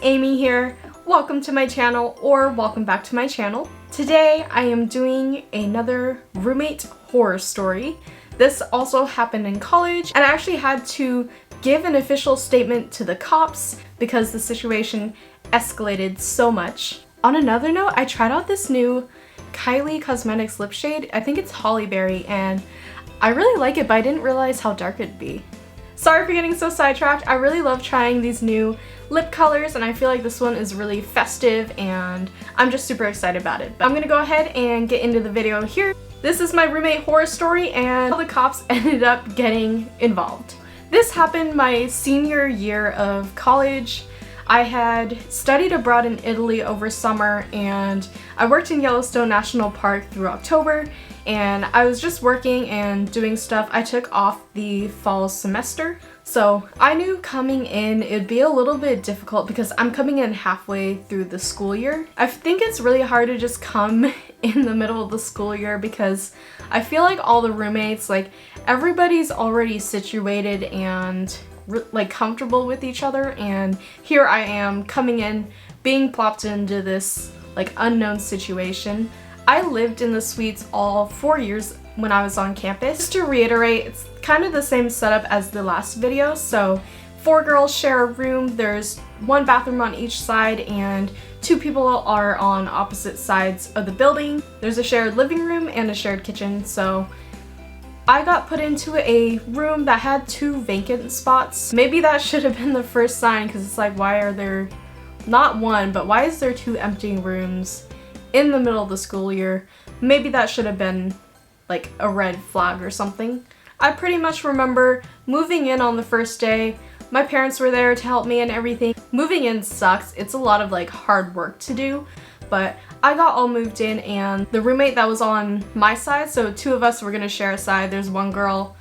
Amy here. Welcome to my channel, or welcome back to my channel. Today I am doing another roommate horror story. This also happened in college, and I actually had to give an official statement to the cops because the situation escalated so much. On another note, I tried out this new Kylie Cosmetics lip shade. I think it's Hollyberry, and I really like it, but I didn't realize how dark it'd be. Sorry for getting so sidetracked. I really love trying these new lip colors, and I feel like this one is really festive, and I'm just super excited about it. But I'm gonna go ahead and get into the video here. This is my roommate horror story, and all the cops ended up getting involved. This happened my senior year of college. I had studied abroad in Italy over summer, and I worked in Yellowstone National Park through October, and I was just working and doing stuff. I took off the fall semester, so I knew coming in it'd be a little bit difficult because I'm coming in halfway through the school year. I think it's really hard to just come in the middle of the school year because I feel like all the roommates, like everybody's already situated and like comfortable with each other, and here I am coming in being plopped into this like unknown situation. I lived in the suites all 4 years when I was on campus. Just to reiterate, it's kind of the same setup as the last video. So 4 girls share a room, there's 1 bathroom on each side, and 2 people are on opposite sides of the building. There's a shared living room and a shared kitchen. So I got put into a room that had 2 vacant spots. Maybe that should have been the first sign, because it's like, why are there not 1, but why is there 2 empty rooms in the middle of the school year? Maybe that should have been like a red flag or something. I pretty much remember moving in on the first day. My parents were there to help me and everything. Moving in sucks. It's a lot of like hard work to do, but I got all moved in, and the roommate that was on my side, so 2 of us were gonna share a side. There's 1 girl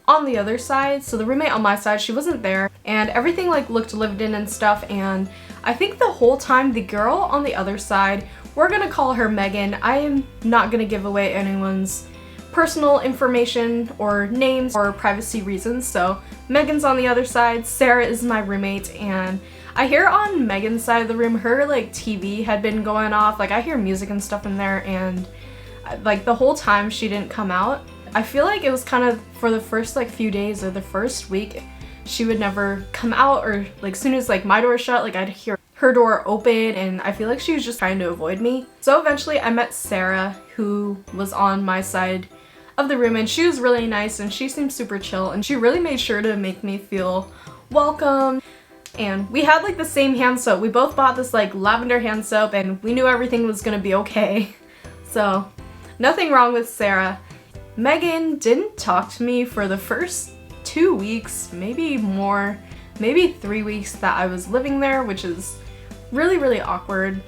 on the other side. So the roommate on my side, she wasn't there, and everything like looked lived in and stuff, and I think the whole time the girl on the other side, we're gonna call her Megan. I am not gonna give away anyone's personal information or names or privacy reasons, so Megan's on the other side, Sarah is my roommate, and I hear on Megan's side of the room, her like TV had been going off, like I hear music and stuff in there, and like the whole time she didn't come out. I feel like it was kind of for the first like few days or the first week, she would never come out, or like soon as like my door shut, like I'd hear her door open, and I feel like she was just trying to avoid me. So eventually I met Sarah, who was on my side of the room, and she was really nice, and she seemed super chill, and she really made sure to make me feel welcome. And we had like the same hand soap. We both bought this like lavender hand soap, and we knew everything was gonna be okay. So nothing wrong with Sarah. Megan didn't talk to me for the first 2 weeks, maybe more, maybe 3 weeks that I was living there, which is really awkward.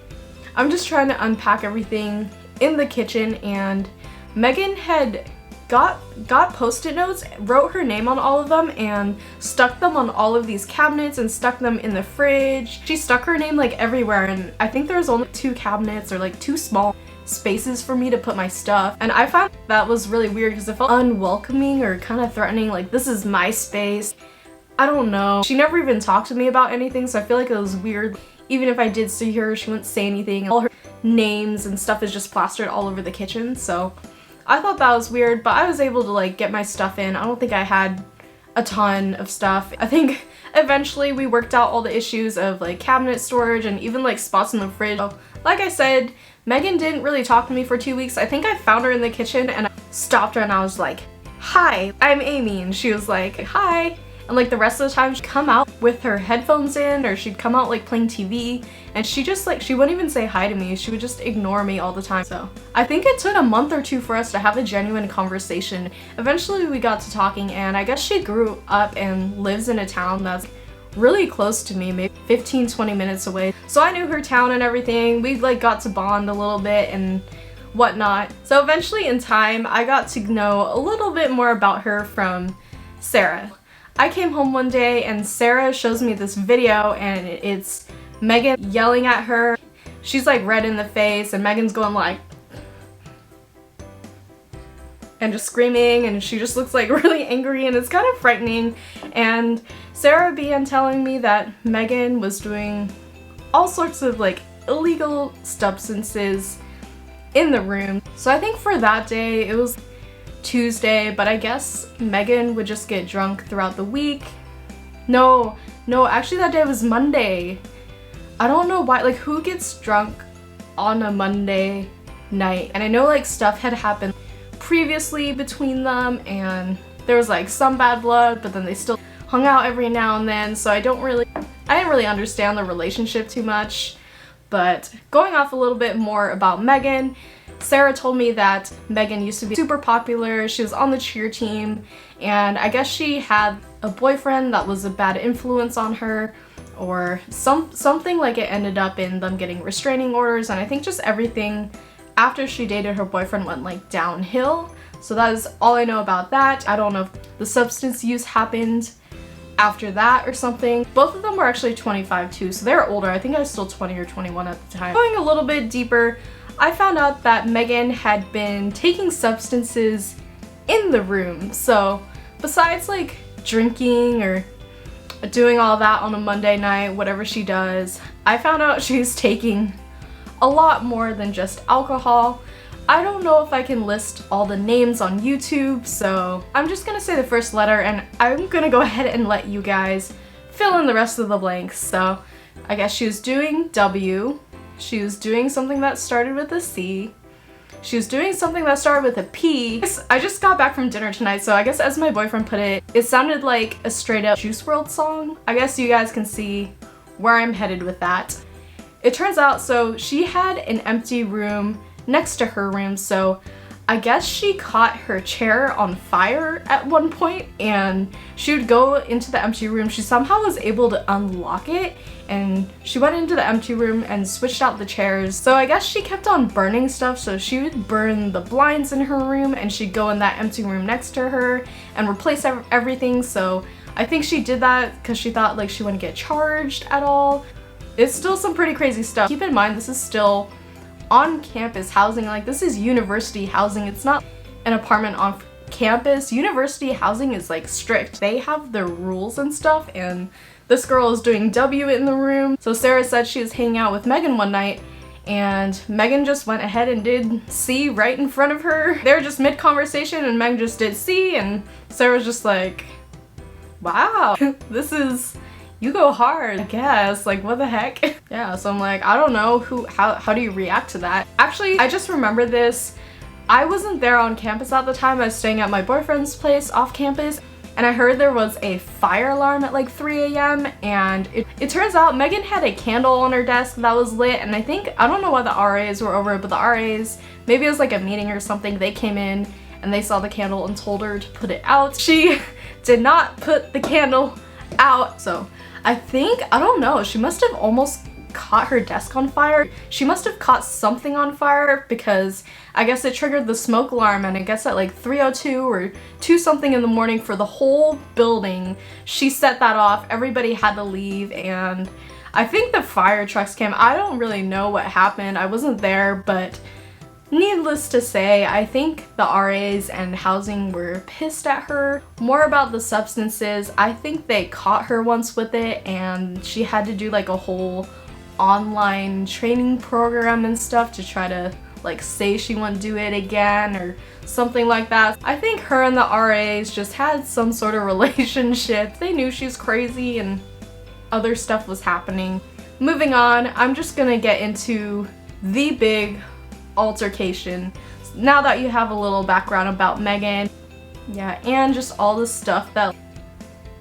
I'm just trying to unpack everything in the kitchen, and Megan had got post-it notes, wrote her name on all of them, and stuck them on all of these cabinets and stuck them in the fridge. She stuck her name like everywhere, and I think there was only 2 cabinets or like 2 small spaces for me to put my stuff, and I found that was really weird because it felt unwelcoming or kind of threatening, like this is my space. I don't know. She never even talked to me about anything, so I feel like it was weird. Even if I did see her, she wouldn't say anything. All her names and stuff is just plastered all over the kitchen, so I thought that was weird, but I was able to like get my stuff in. I don't think I had a ton of stuff. I think eventually we worked out all the issues of like cabinet storage and even like spots in the fridge. So, like I said, Megan didn't really talk to me for 2 weeks. I think I found her in the kitchen, and I stopped her and I was like, "Hi, I'm Amy," and she was like, "Hi." And like the rest of the time she'd come out with her headphones in, or she'd come out like playing TV, and she just like, she wouldn't even say hi to me. She would just ignore me all the time. So I think it took a month or 2 for us to have a genuine conversation. Eventually we got to talking, and I guess she grew up and lives in a town that's really close to me, maybe 15-20 minutes away. So I knew her town and everything. We like got to bond a little bit and whatnot. So eventually in time I got to know a little bit more about her from Sarah. I came home one day and Sarah shows me this video, and it's Megan yelling at her. She's like red in the face, and Megan's going like and just screaming, and she just looks like really angry, and it's kind of frightening. And Sarah began telling me that Megan was doing all sorts of like illegal substances in the room. So I think for that day it was Tuesday, but I guess Megan would just get drunk throughout the week. No, actually that day was Monday. I don't know why, like who gets drunk on a Monday night? And I know like stuff had happened previously between them and there was like some bad blood, but then they still hung out every now and then, so I didn't really understand the relationship too much. But going off a little bit more about Megan, Sarah told me that Megan used to be super popular. She was on the cheer team, and I guess she had a boyfriend that was a bad influence on her, or something like it ended up in them getting restraining orders, and I think just everything after she dated her boyfriend went like downhill. So that is all I know about that. I don't know if the substance use happened after that or something. Both of them were actually 25 too, so they're older. I think I was still 20 or 21 at the time. Going a little bit deeper, I found out that Megan had been taking substances in the room. So besides like drinking or doing all that on a Monday night, whatever she does, I found out she's taking a lot more than just alcohol. I don't know if I can list all the names on YouTube, so I'm just gonna say the first letter and I'm gonna go ahead and let you guys fill in the rest of the blanks. So I guess she was doing W, she was doing something that started with a C, she was doing something that started with a P. I just got back from dinner tonight, so I guess as my boyfriend put it, it sounded like a straight up Juice WRLD song. I guess you guys can see where I'm headed with that. It turns out, so she had an empty room next to her room, so I guess she caught her chair on fire at one point and she would go into the empty room. She somehow was able to unlock it and she went into the empty room and switched out the chairs. So I guess she kept on burning stuff, so she would burn the blinds in her room and she'd go in that empty room next to her and replace everything. So I think she did that because she thought like she wouldn't get charged at all. It's still some pretty crazy stuff. Keep in mind, this is still on campus housing. Like, this is university housing. It's not an apartment on campus. University housing is like strict. They have their rules and stuff, and this girl is doing W in the room. So Sarah said she was hanging out with Megan one night and Megan just went ahead and did C right in front of her. They were just mid-conversation and Megan just did C and Sarah was just like, wow, this is, you go hard, I guess, like what the heck? Yeah, so I'm like, I don't know how do you react to that? Actually, I just remember this. I wasn't there on campus at the time. I was staying at my boyfriend's place off campus and I heard there was a fire alarm at like 3 a.m. and it turns out Megan had a candle on her desk that was lit, and I don't know why the RAs were over, but the RAs, maybe it was like a meeting or something, they came in and they saw the candle and told her to put it out. She did not put the candle out, so I don't know, she must have almost caught her desk on fire. She must have caught something on fire because I guess it triggered the smoke alarm, and I guess at like 3:02 or 2 something in the morning for the whole building, she set that off. Everybody had to leave and I think the fire trucks came. I don't really know what happened. I wasn't there, but needless to say, I think the RAs and housing were pissed at her. More about the substances, I think they caught her once with it and she had to do like a whole online training program and stuff to try to like say she wouldn't do it again or something like that. I think her and the RAs just had some sort of relationship. They knew she was crazy and other stuff was happening. Moving on, I'm just gonna get into the big altercation. Now that you have a little background about Megan, yeah, and just all the stuff that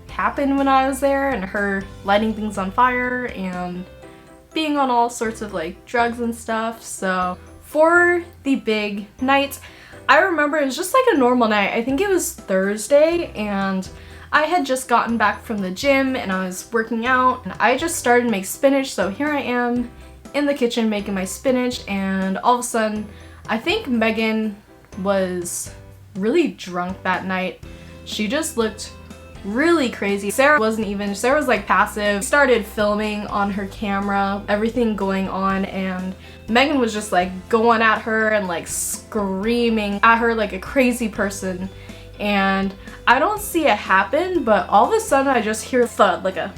happened when I was there and her lighting things on fire and being on all sorts of like drugs and stuff. So for the big night, I remember it was just like a normal night. I think it was Thursday and I had just gotten back from the gym and I was working out and I just started to make spinach. So here I am in the kitchen making my spinach, and all of a sudden I think Megan was really drunk that night. She just looked really crazy. Sarah was like passive, started filming on her camera, everything going on, and Megan was just like going at her and like screaming at her like a crazy person. And I don't see it happen, but all of a sudden I just hear a thud, like a,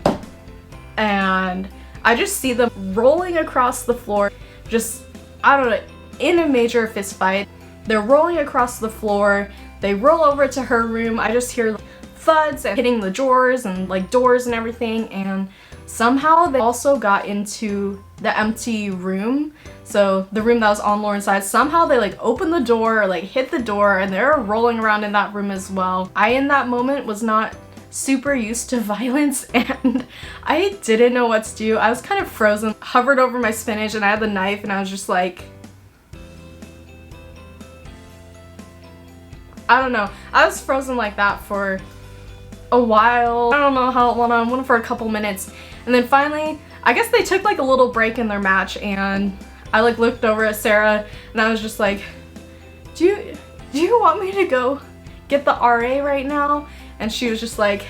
and I just see them rolling across the floor, just, I don't know, in a major fist fight. They're rolling across the floor, they roll over to her room, I just hear thuds and hitting the drawers and like doors and everything, and somehow they also got into the empty room, so the room that was on Lauren's side. Somehow they like opened the door or like hit the door, and they're rolling around in that room as well. I in that moment was not super used to violence, and I didn't know what to do. I was kind of frozen, hovered over my spinach, and I had the knife, and I was just like, I don't know. I was frozen like that for a while. I don't know how long, I went for a couple minutes, and then finally I guess they took like a little break in their match, and I like looked over at Sarah and I was just like, do you want me to go get the RA right now? And she was just like,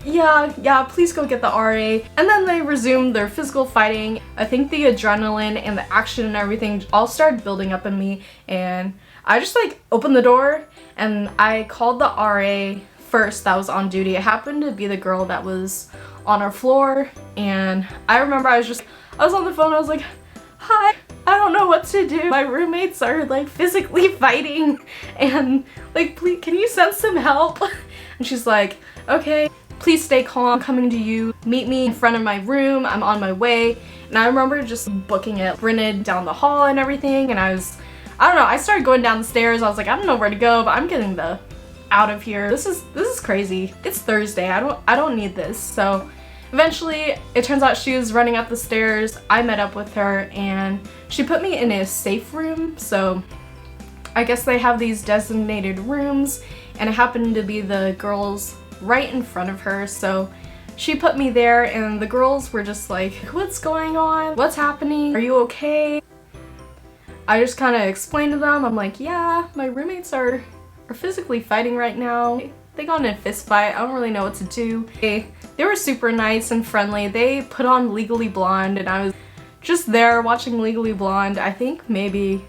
yeah, please go get the RA. And then they resumed their physical fighting. I think the adrenaline and the action and everything all started building up in me, and I just like opened the door and I called the RA first that was on duty. It happened to be the girl that was on our floor, and I remember I was on the phone, I was like, hi, I don't know what to do. My roommates are like physically fighting, and like, please, can you send some help? And she's like, okay, please stay calm, I'm coming to you. Meet me in front of my room, I'm on my way. And I remember just booking it, rented down the hall and everything, and I don't know, I started going down the stairs. I was like, I don't know where to go, but I'm getting out of here. This is crazy. It's Thursday. I don't need this. So eventually it turns out she was running up the stairs. I met up with her and she put me in a safe room. So I guess they have these designated rooms, and it happened to be the girls right in front of her. So she put me there, and the girls were just like, what's going on? What's happening? Are you okay? I just kind of explained to them. I'm like, yeah, my roommates are physically fighting right now. They got in a fist fight. I don't really know what to do. They were super nice and friendly. They put on Legally Blonde, and I was just there watching Legally Blonde, I think maybe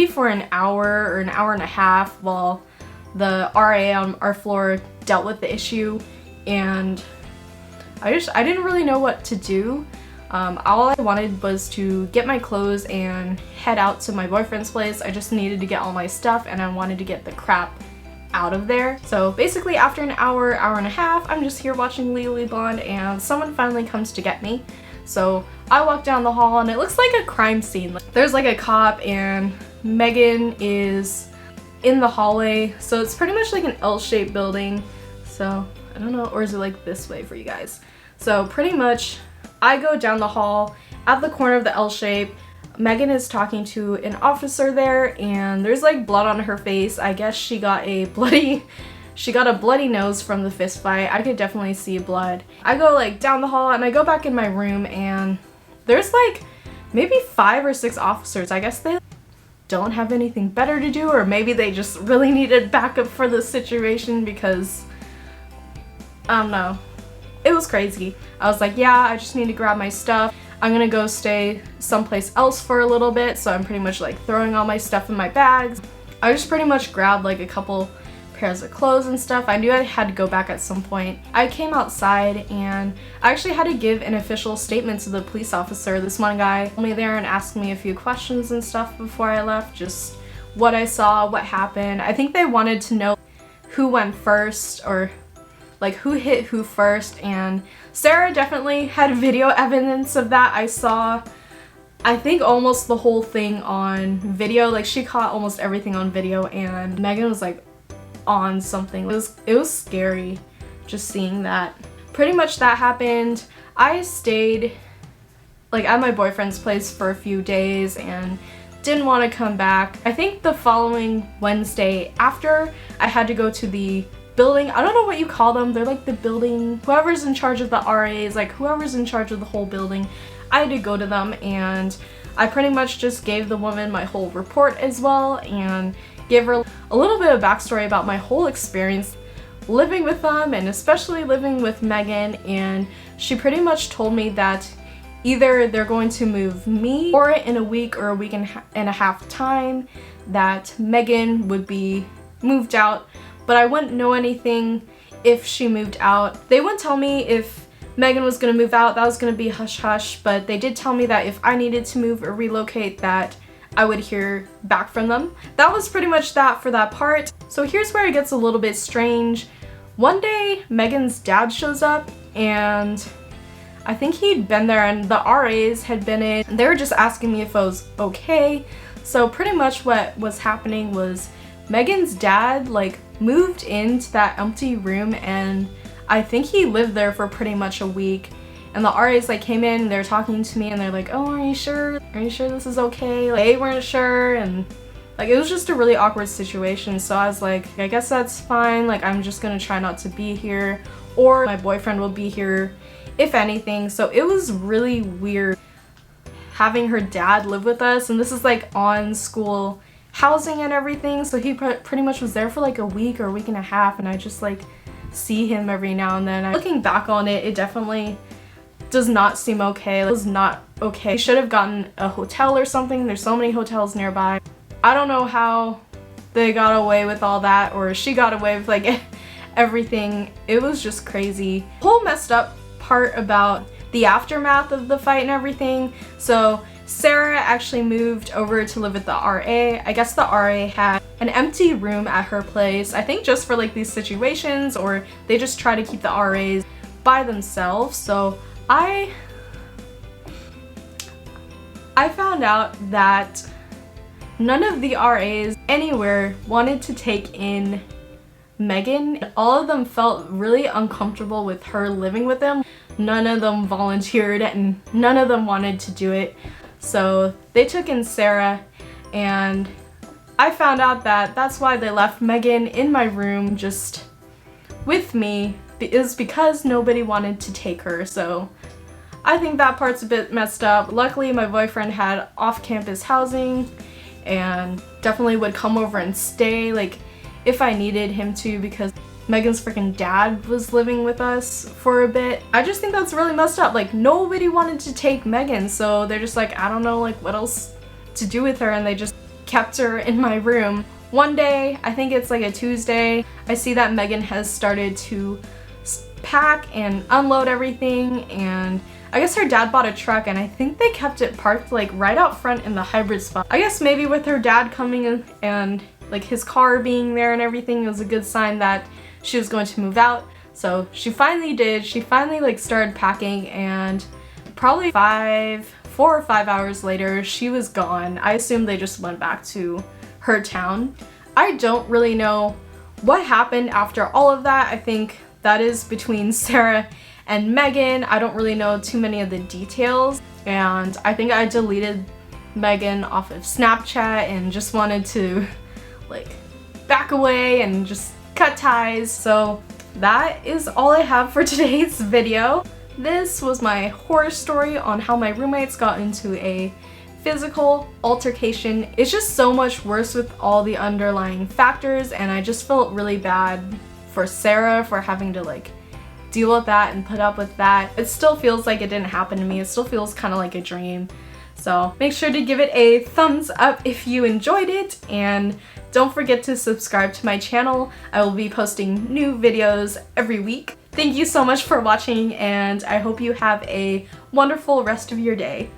for an hour or an hour and a half, while the RA on our floor dealt with the issue. And I didn't really know what to do. All I wanted was to get my clothes and head out to my boyfriend's place. I just needed to get all my stuff, and I wanted to get the crap out of there. So basically after an hour and a half, I'm just here watching Legally Blonde, and someone finally comes to get me. So I walk down the hall, and it looks like a crime scene. There's like a cop, and Megan is in the hallway. So it's pretty much like an L-shaped building. So I don't know, or is it like this way for you guys? So pretty much I go down the hall at the corner of the L shape. Megan is talking to an officer there, and there's like blood on her face. I guess she got a bloody nose from the fist fight. I could definitely see blood. I go like down the hall, and I go back in my room, and there's like maybe 5 or 6 officers. I guess they don't have anything better to do, or maybe they just really needed backup for the situation, because I don't know. It was crazy. I was like, yeah, I just need to grab my stuff. I'm gonna go stay someplace else for a little bit, so I'm pretty much like throwing all my stuff in my bags. I just pretty much grabbed like a couple pairs of clothes and stuff. I knew I had to go back at some point. I came outside, and I actually had to give an official statement to the police officer. This one guy told me there and asked me a few questions and stuff before I left, just what I saw, what happened. I think they wanted to know who went first, or like who hit who first, and Sarah definitely had video evidence of that. I saw, I think, almost the whole thing on video. Like, she caught almost everything on video, and Megan was like on something. It was scary just seeing that. Pretty much that happened. I stayed like at my boyfriend's place for a few days and didn't want to come back. I think the following Wednesday after, I had to go to the building. I don't know what you call them. They're like the building, whoever's in charge of the RAs, like whoever's in charge of the whole building. I had to go to them, and I pretty much just gave the woman my whole report as well, and gave her a little bit of backstory about my whole experience living with them, and especially living with Megan. And she pretty much told me that either they're going to move me, or in a week or a week and a half time, that Megan would be moved out. But I wouldn't know anything if she moved out. They wouldn't tell me if Megan was gonna move out, that was gonna be hush hush, but they did tell me that if I needed to move or relocate that I would hear back from them. That was pretty much that for that part. So here's where it gets a little bit strange. One day, Megan's dad shows up and I think he'd been there and the RAs had been in. And they were just asking me if I was okay. So pretty much what was happening was Megan's dad like moved into that empty room and I think he lived there for pretty much a week. And the RAs like came in, they're talking to me and they're like, oh, are you sure? Are you sure this is okay? Like, they weren't sure and like it was just a really awkward situation. So I was like, I guess that's fine. Like I'm just gonna try not to be here or my boyfriend will be here if anything. So it was really weird having her dad live with us and this is like on school housing and everything. So he pretty much was there for like a week or a week and a half and I just like see him every now and then. Looking back on it, it definitely does not seem okay. It was not okay. He should have gotten a hotel or something. There's so many hotels nearby. I don't know how they got away with all that or she got away with like everything. It was just crazy. The whole messed up part about the aftermath of the fight and everything. So Sarah actually moved over to live with the RA. I guess the RA had an empty room at her place. I think just for like these situations or they just try to keep the RAs by themselves. So I found out that none of the RAs anywhere wanted to take in Megan. All of them felt really uncomfortable with her living with them. None of them volunteered and none of them wanted to do it. So they took in Sarah and I found out that that's why they left Megan in my room just with me, is because nobody wanted to take her. So I think that part's a bit messed up. Luckily my boyfriend had off-campus housing and definitely would come over and stay like if I needed him to because Megan's freaking dad was living with us for a bit. I just think that's really messed up. Like nobody wanted to take Megan, so they're just like, I don't know like what else to do with her and they just kept her in my room. One day, I think it's like a Tuesday, I see that Megan has started to pack and unload everything and I guess her dad bought a truck and I think they kept it parked like right out front in the hybrid spot. I guess maybe with her dad coming in and like his car being there and everything, it was a good sign that she was going to move out. So she finally did. She finally like started packing and probably 4 or 5 hours later she was gone. I assume they just went back to her town. I don't really know what happened after all of that. I think that is between Sarah and Megan. I don't really know too many of the details and I think I deleted Megan off of Snapchat and just wanted to like back away and just cut ties. So that is all I have for today's video. This was my horror story on how my roommates got into a physical altercation. It's just so much worse with all the underlying factors and I just felt really bad for Sarah for having to like deal with that and put up with that. It still feels like it didn't happen to me. It still feels kind of like a dream. So make sure to give it a thumbs up if you enjoyed it and don't forget to subscribe to my channel. I will be posting new videos every week. Thank you so much for watching and I hope you have a wonderful rest of your day.